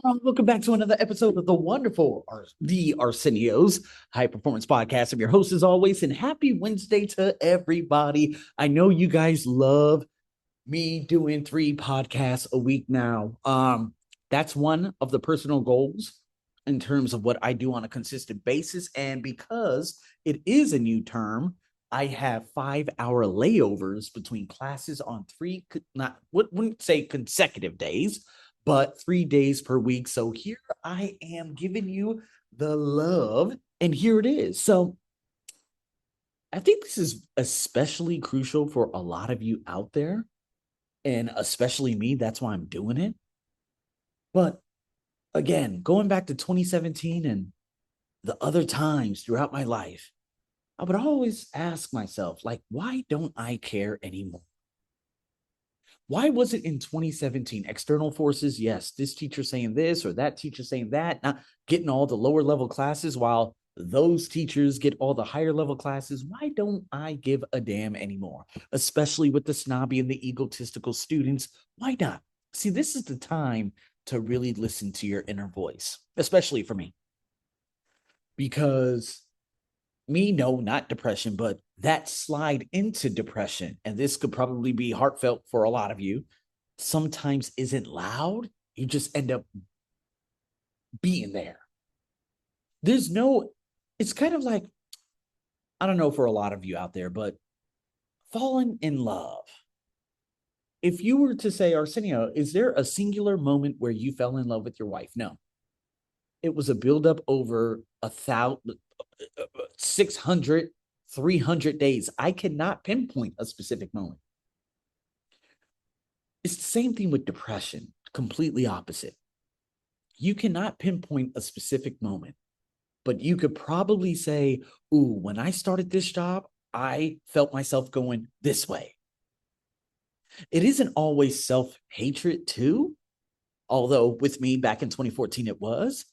Welcome back to another episode of the wonderful the Arsenio's High Performance Podcast. I'm your host as always, and happy Wednesday to everybody. I know you guys love me doing 3 podcasts a week now. That's one of the personal goals in terms of what I do on a consistent basis. And because it is a new term, I have 5 hour layovers between classes on not wouldn't say consecutive days, but 3 days per week. So here I am giving you the love, and here it is. So I think this is especially crucial for a lot of you out there, and especially me. That's why I'm doing it. But again, going back to 2017 and the other times throughout my life, I would always ask myself, like, why don't I care anymore? Why was it in 2017? External forces, yes, this teacher saying this or that teacher saying that, not getting all the lower level classes while those teachers get all the higher level classes. Why don't I give a damn anymore? Especially with the snobby and the egotistical students. Why not? See, this is the time to really listen to your inner voice, especially for me, because no, not depression, but that slide into depression, and this could probably be heartfelt for a lot of you, sometimes isn't loud. You just end up being there. There's no, it's kind of like, I don't know for a lot of you out there, but falling in love. If you were to say, Arsenio, is there a singular moment where you fell in love with your wife? No. It was a buildup over 600, 300 days. I cannot pinpoint a specific moment. It's the same thing with depression, completely opposite. You cannot pinpoint a specific moment, but you could probably say, ooh, when I started this job, I felt myself going this way. It isn't always self-hatred too, although with me back in 2014 it was.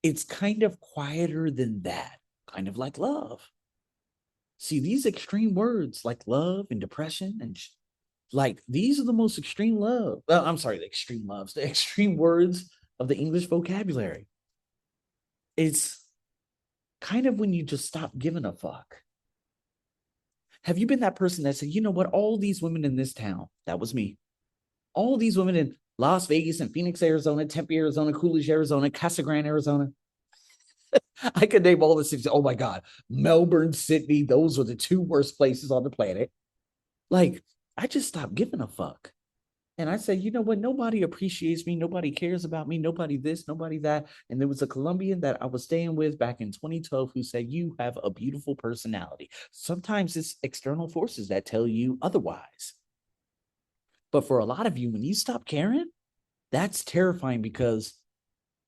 It's kind of quieter than that, kind of like love. See, these extreme words like love and depression and like these are the most extreme love. I'm sorry, the extreme loves, the extreme words of the English vocabulary. It's kind of when you just stop giving a fuck. Have you been that person that said, you know what, all these women in this town, that was me, all these women in Las Vegas and Phoenix, Arizona, Tempe, Arizona, Coolidge, Arizona, Casa Grande, Arizona. I could name all the cities. Oh my God. Melbourne, Sydney, those were the two worst places on the planet. Like, I just stopped giving a fuck. And I said, you know what? Nobody appreciates me. Nobody cares about me. Nobody this, nobody that. And there was a Colombian that I was staying with back in 2012 who said, you have a beautiful personality. Sometimes it's external forces that tell you otherwise. But for a lot of you, when you stop caring, that's terrifying because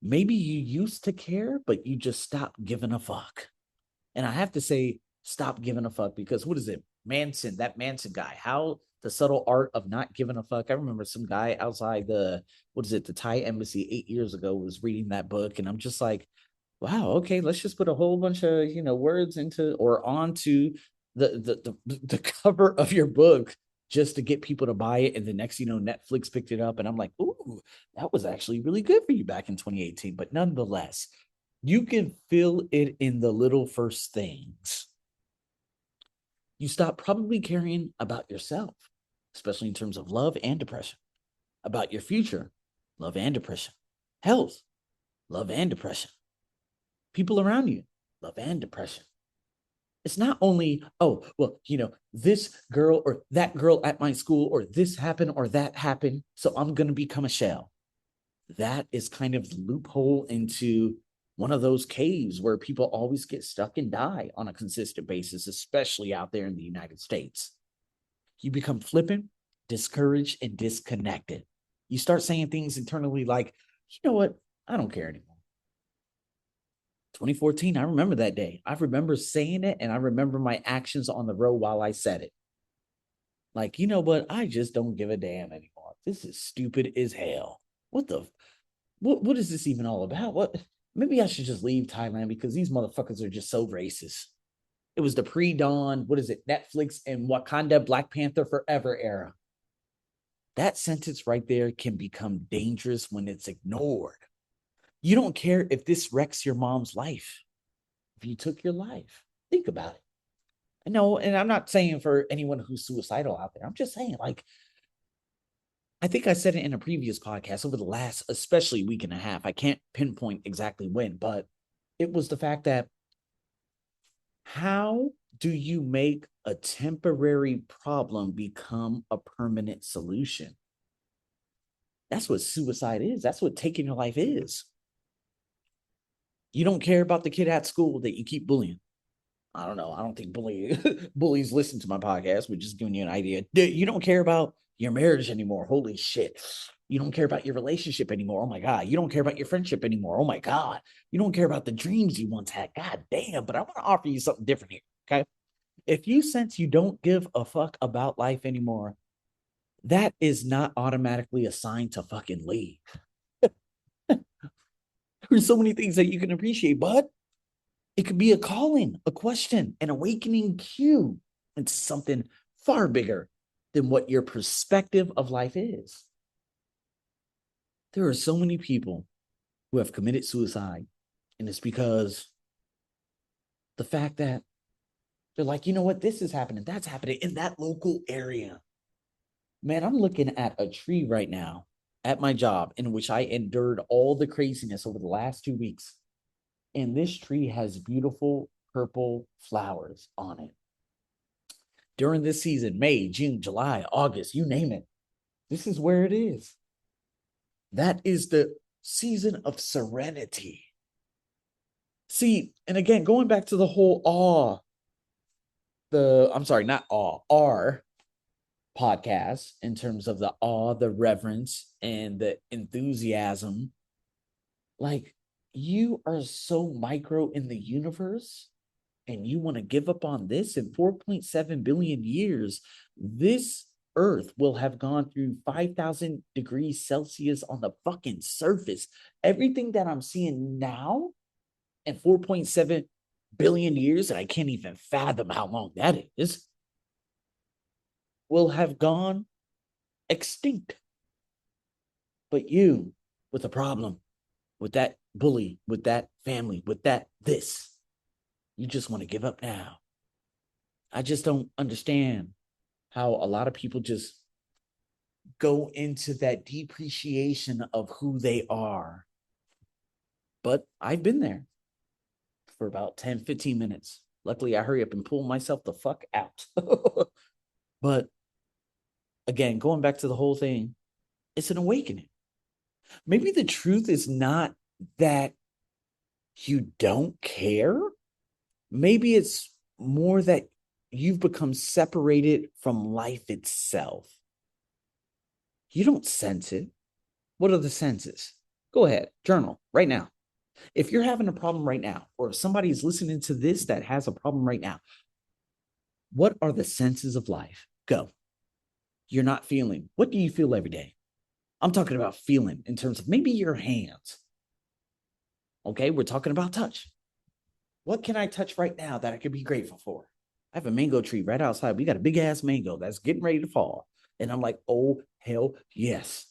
maybe you used to care, but you just stopped giving a fuck. And I have to say, stop giving a fuck because what is it? That Manson guy. How the subtle art of not giving a fuck. I remember some guy outside the Thai embassy 8 years ago was reading that book. And I'm just like, wow, okay, let's just put a whole bunch of, words into or onto the cover of your book just to get people to buy it. And the next, Netflix picked it up. And I'm like, ooh, that was actually really good for you back in 2018. But nonetheless, you can feel it in the little first things. You stop probably caring about yourself, especially in terms of love and depression, about your future, love and depression, health, love and depression, people around you, love and depression. It's not only, oh, well, this girl or that girl at my school, or this happened or that happened, so I'm going to become a shell. That is kind of the loophole into one of those caves where people always get stuck and die on a consistent basis, especially out there in the United States. You become flippant, discouraged, and disconnected. You start saying things internally like, you know what? I don't care anymore. 2014, I remember that day. I remember saying it, and I remember my actions on the road while I said it. Like, you know what? I just don't give a damn anymore. This is stupid as hell. What is this even all about? What? Maybe I should just leave Thailand because these motherfuckers are just so racist. It was the pre-dawn, what is it, Netflix and Wakanda Black Panther Forever era. That sentence right there can become dangerous when it's ignored. You don't care if this wrecks your mom's life. If you took your life, think about it. I know, and I'm not saying for anyone who's suicidal out there. I'm just saying, like, I think I said it in a previous podcast over the last, especially week and a half. I can't pinpoint exactly when, but it was the fact that how do you make a temporary problem become a permanent solution? That's what suicide is. That's what taking your life is. You don't care about the kid at school that you keep bullying. I don't know. I don't think bullies listen to my podcast. We're just giving you an idea. You don't care about your marriage anymore. Holy shit. You don't care about your relationship anymore. Oh my God. You don't care about your friendship anymore. Oh my God. You don't care about the dreams you once had. God damn. But I want to offer you something different here. Okay. If you sense you don't give a fuck about life anymore, that is not automatically a sign to fucking leave. There's so many things that you can appreciate, but it could be a calling, a question, an awakening cue into something far bigger than what your perspective of life is. There are so many people who have committed suicide, and it's because the fact that they're like, you know what, this is happening, that's happening in that local area. Man, I'm looking at a tree right now at my job in which I endured all the craziness over the last 2 weeks. And this tree has beautiful purple flowers on it. During this season, May, June, July, August, you name it, this is where it is. That is the season of serenity. See, and again, going back to the whole our podcast in terms of the awe, the reverence, and the enthusiasm. Like, you are so micro in the universe and you want to give up on this in 4.7 billion years. This Earth will have gone through 5,000 degrees Celsius on the fucking surface. Everything that I'm seeing now in 4.7 billion years, and I can't even fathom how long that is, will have gone extinct. But you, with a problem, with that bully, with that family, with that this, you just want to give up now. I just don't understand how a lot of people just go into that depreciation of who they are. But I've been there for about 10, 15 minutes. Luckily, I hurry up and pull myself the fuck out. But again, going back to the whole thing, it's an awakening. Maybe the truth is not that you don't care. Maybe it's more that you've become separated from life itself. You don't sense it. What are the senses? Go ahead, journal right now. If you're having a problem right now, or if somebody is listening to this that has a problem right now, what are the senses of life? Go. You're not feeling. What do you feel every day? I'm talking about feeling in terms of maybe your hands. Okay, we're talking about touch. What can I touch right now that I could be grateful for? I have a mango tree right outside. We got a big ass mango that's getting ready to fall. And I'm like, oh, hell yes.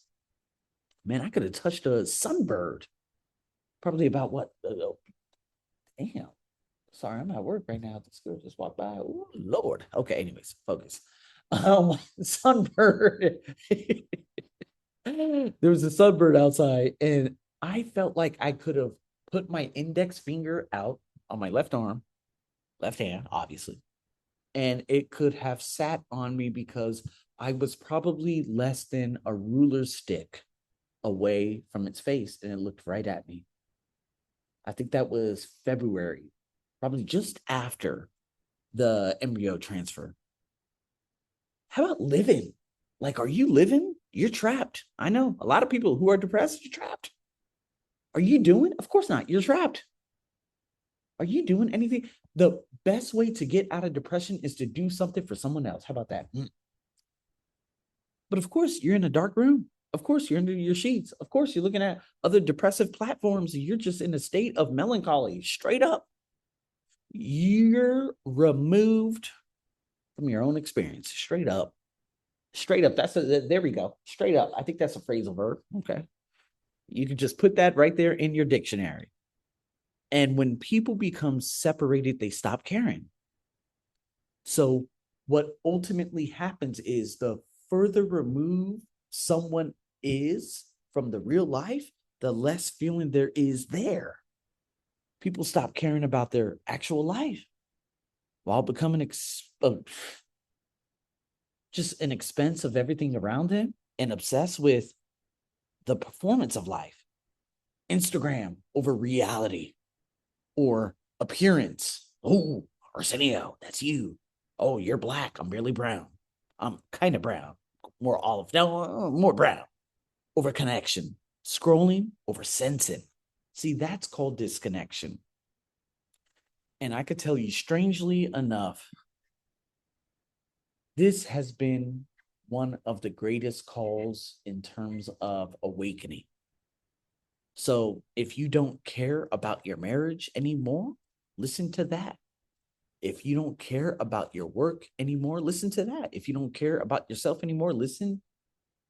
Man, I could have touched a sunbird. Probably about what? Damn. Sorry, I'm at work right now. This girl just walked by. Oh, Lord. Okay, anyways, focus. Sunbird. There was a sunbird outside, and I felt like I could have put my index finger out on my left arm, left hand, obviously, and it could have sat on me because I was probably less than a ruler stick away from its face, and it looked right at me. I think that was February, probably just after the embryo transfer. How about living? Like, are you living? You're trapped. I know a lot of people who are depressed, you're trapped. Are you doing? Of course not. You're trapped. Are you doing anything? The best way to get out of depression is to do something for someone else. How about that? But of course, you're in a dark room. Of course, you're under your sheets. Of course, you're looking at other depressive platforms. And you're just in a state of melancholy, straight up. You're removed from your own experience, straight up. Straight up. There we go. Straight up. I think that's a phrasal verb. Okay. You can just put that right there in your dictionary. And when people become separated, they stop caring. So, what ultimately happens is the further removed someone is from the real life, the less feeling there is there. People stop caring about their actual life while becoming just an expense of everything around them and obsessed with the performance of life. Instagram over reality or appearance. Oh, Arsenio, that's you. Oh, you're black. I'm really brown. I'm kind of brown. More olive. No, more brown. Over connection. Scrolling over sensing. See, that's called disconnection. And I could tell you, strangely enough, this has been one of the greatest calls in terms of awakening. So if you don't care about your marriage anymore, listen to that. If you don't care about your work anymore, listen to that. If you don't care about yourself anymore, listen,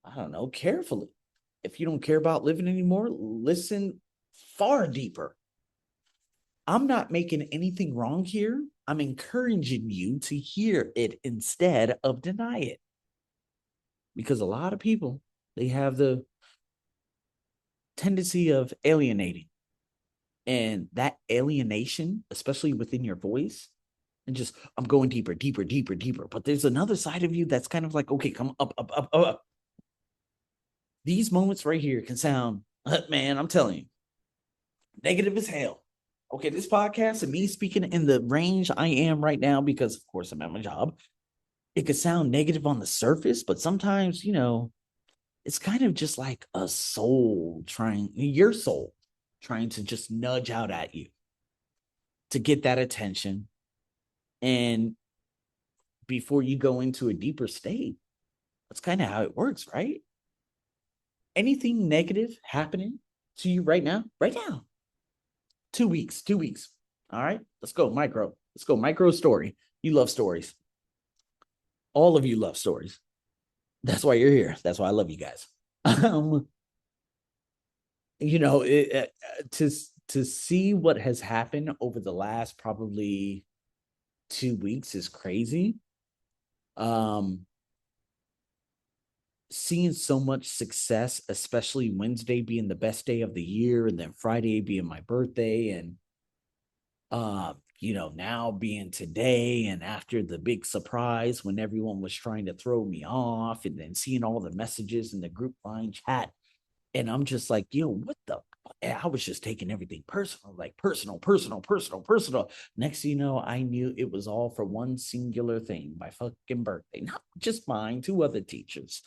I don't know, carefully. If you don't care about living anymore, listen far deeper. I'm not making anything wrong here. I'm encouraging you to hear it instead of deny it. Because a lot of people, they have the tendency of alienating. And that alienation, especially within your voice, and just, I'm going deeper, deeper, deeper, deeper. But there's another side of you that's kind of like, okay, come up, up, up, up, up. These moments right here can sound, man, I'm telling you, negative as hell. Okay, this podcast and me speaking in the range I am right now, because of course I'm at my job, it could sound negative on the surface, but sometimes, it's kind of just like a soul trying, your soul trying to just nudge out at you to get that attention. And before you go into a deeper state, that's kind of how it works, right? Anything negative happening to you right now? Right now. 2 weeks, 2 weeks. All right, let's go micro. Let's go micro story. You love stories. All of you love stories. That's why you're here. That's why I love you guys. Um, to see what has happened over the last probably 2 weeks is crazy. Um, Seeing so much success, especially Wednesday being the best day of the year, and then Friday being my birthday, and now being today, and after the big surprise when everyone was trying to throw me off, and then seeing all the messages in the group line chat, and I'm just like, what the? I was just taking everything personal, like personal, personal, personal, personal. Next thing you know, I knew it was all for one singular thing, my fucking birthday, not just mine, two other teachers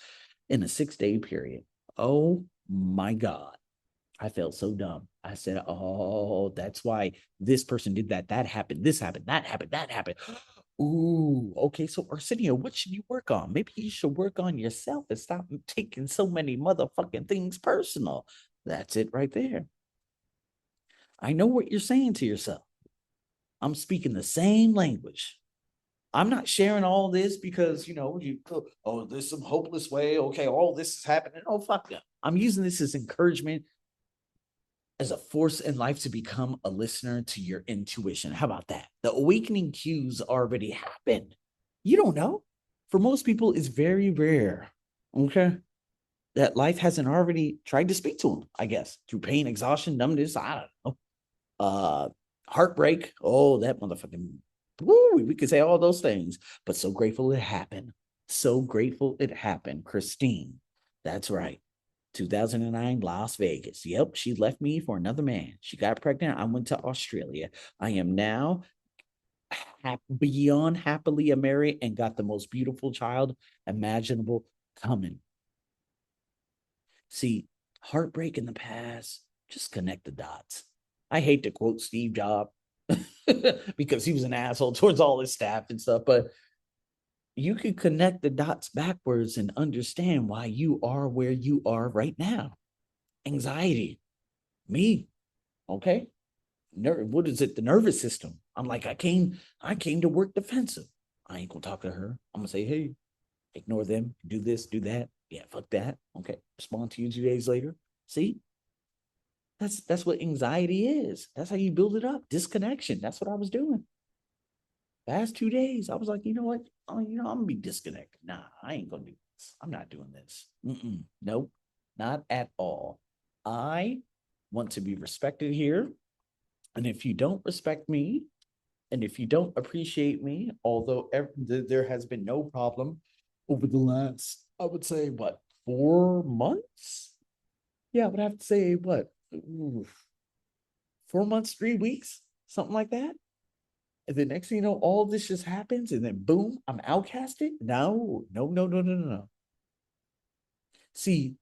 in a 6-day period. Oh my God. I felt so dumb. I said, oh, that's why this person did that. That happened. This happened. That happened. That happened. Ooh, okay. So, Arsenio, what should you work on? Maybe you should work on yourself and stop taking so many motherfucking things personal. That's it right there. I know what you're saying to yourself. I'm speaking the same language. I'm not sharing all this because, there's some hopeless way. Okay, all this is happening. Oh, fuck yeah. I'm using this as encouragement, as a force in life to become a listener to your intuition. How about that? The awakening cues already happened. You don't know. For most people, it's very rare. Okay. That life hasn't already tried to speak to them, I guess, through pain, exhaustion, numbness. I don't know. Uh, Heartbreak. Oh, that motherfucking woo, we could say all those things, but so grateful it happened. So grateful it happened. Christine. That's right. 2009, Las Vegas. Yep, she left me for another man. She got pregnant. I went to Australia. I am now beyond happily married and got the most beautiful child imaginable coming. See, heartbreak in the past, just connect the dots. I hate to quote Steve Jobs because he was an asshole towards all his staff and stuff, but you can connect the dots backwards and understand why you are where you are right now. Anxiety, me, okay? What is it? The nervous system. I'm like, I came to work defensive. I ain't gonna talk to her. I'm gonna say, hey, ignore them, do this, do that. Yeah, fuck that. Okay, respond to you 2 days later. See, That's what anxiety is. That's how you build it up. Disconnection. That's what I was doing. Past 2 days, I was like, you know what? Oh, I'm gonna be disconnected. Nah, I ain't gonna do this. I'm not doing this. Nope, not at all. I want to be respected here. And if you don't respect me, and if you don't appreciate me, although there has been no problem over the last, I would say, what, 4 months? Yeah, I would have to say, what, 4 months, 3 weeks, something like that. And the next thing you know, all this just happens, and then boom, I'm outcasted. No, no, no, no, no, no, no. See,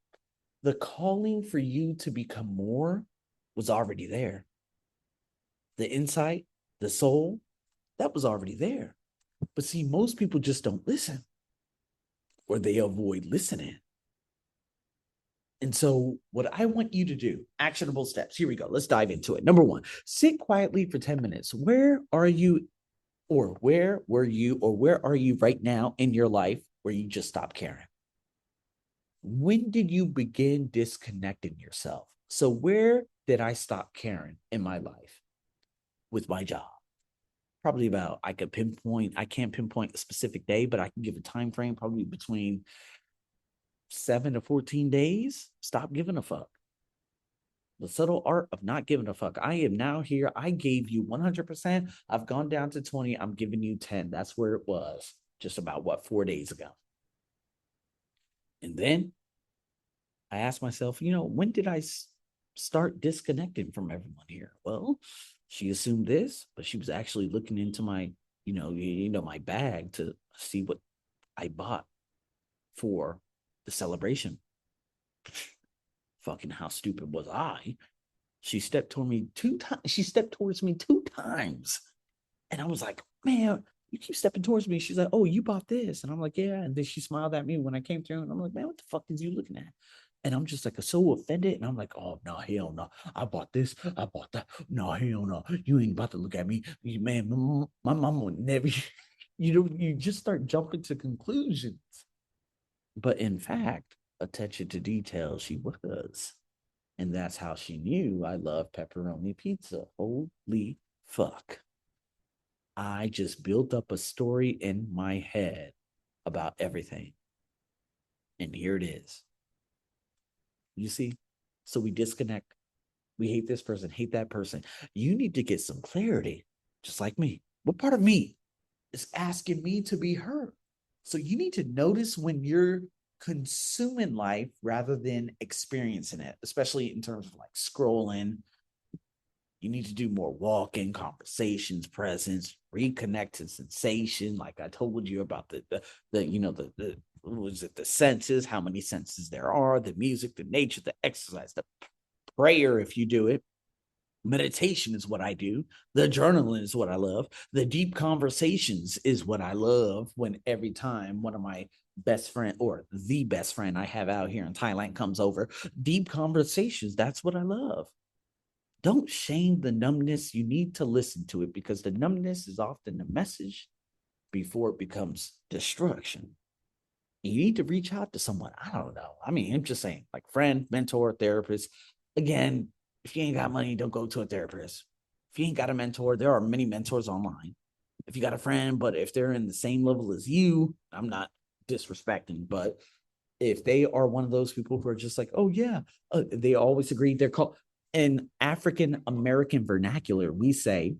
the calling for you to become more was already there. The insight, the soul, that was already there. But see, most people just don't listen, or they avoid listening. And so, what I want you to do, actionable steps. Here we go. Let's dive into it. Number one, sit quietly for 10 minutes. Where are you, or where were you, or where are you right now in your life where you just stopped caring? When did you begin disconnecting yourself? So, where did I stop caring in my life with my job? Probably about, I can't pinpoint a specific day, but I can give a time frame, probably between 7 to 14 days. Stop giving a fuck. The subtle art of not giving a fuck. I am now here. I gave you 100%. I've gone down to 20. I'm giving you 10. That's where it was just about, what, 4 days ago. And then I asked myself, when did I start disconnecting from everyone here? Well, she assumed this, but she was actually looking into my, my bag to see what I bought for the celebration. Fucking how stupid was I? She stepped toward me 2 times. She stepped towards me 2 times. And I was like, man, you keep stepping towards me. She's like, oh, you bought this. And I'm like, yeah. And then she smiled at me when I came through. And I'm like, man, what the fuck is you looking at? And I'm just like so offended. And I'm like, oh, no, hell no. I bought this. I bought that. No, hell no. You ain't about to look at me. Man, my mom would never, you just start jumping to conclusions. But in fact, attention to detail, she was. And that's how she knew I love pepperoni pizza. Holy fuck. I just built up a story in my head about everything. And here it is. You see? So we disconnect. We hate this person, hate that person. You need to get some clarity, just like me. What part of me is asking me to be her? So you need to notice when you're consuming life rather than experiencing it, especially in terms of like scrolling. You need to do more walking, conversations, presence, reconnect to sensation. Like I told you about the was it the senses, how many senses there are, the music, the nature, the exercise, the prayer if you do it. Meditation is what I do. The journaling is what I love. The deep conversations is what I love. When every time one of my best friend or the best friend I have out here in Thailand comes over, deep conversations, that's what I love. Don't shame the numbness. You need to listen to it because the numbness is often the message before it becomes destruction. You need to reach out to someone. I don't know. I mean, I'm just saying, like friend, mentor, therapist. Again, if you ain't got money, don't go to a therapist. If you ain't got a mentor, there are many mentors online. If you got a friend, but if they're in the same level as you, I'm not disrespecting, but if they are one of those people who are just like, oh yeah, they always agree. They're called, in African American vernacular, we say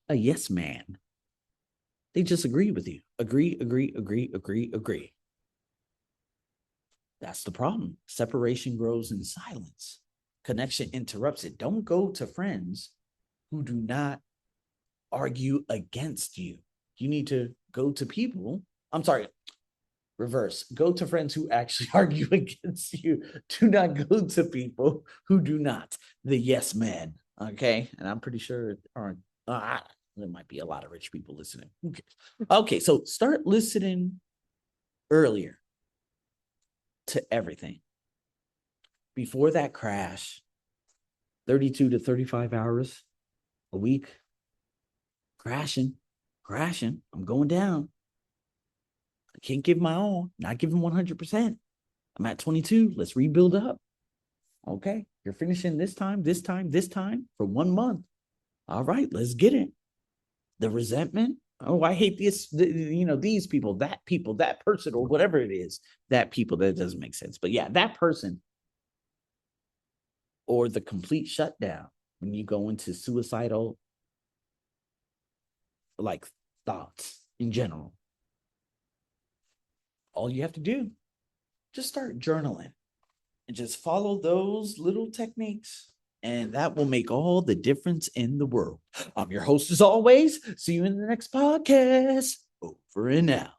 a yes man. They just agree with you. Agree, agree, agree, agree, agree. That's the problem. Separation grows in silence. Connection interrupts it. Don't go to friends who do not argue against you. You need to go to people. I'm sorry, reverse. Go to friends who actually argue against you. Do not go to people who do not. The yes men. Okay. And I'm pretty sure there might be a lot of rich people listening. Who cares? Okay. So start listening earlier to everything. Before that crash, 32 to 35 hours a week, crashing. I'm going down. I can't give my all, not giving 100%. I'm at 22. Let's rebuild up. Okay, you're finishing this time, this time, this time for 1 month. All right, let's get it. The resentment. Oh, I hate this, these people, that person, or whatever it is, that people, that doesn't make sense. But yeah, that person, or the complete shutdown when you go into suicidal like thoughts in general. All you have to do, just start journaling and just follow those little techniques. And that will make all the difference in the world. I'm your host as always. See you in the next podcast. Over and out.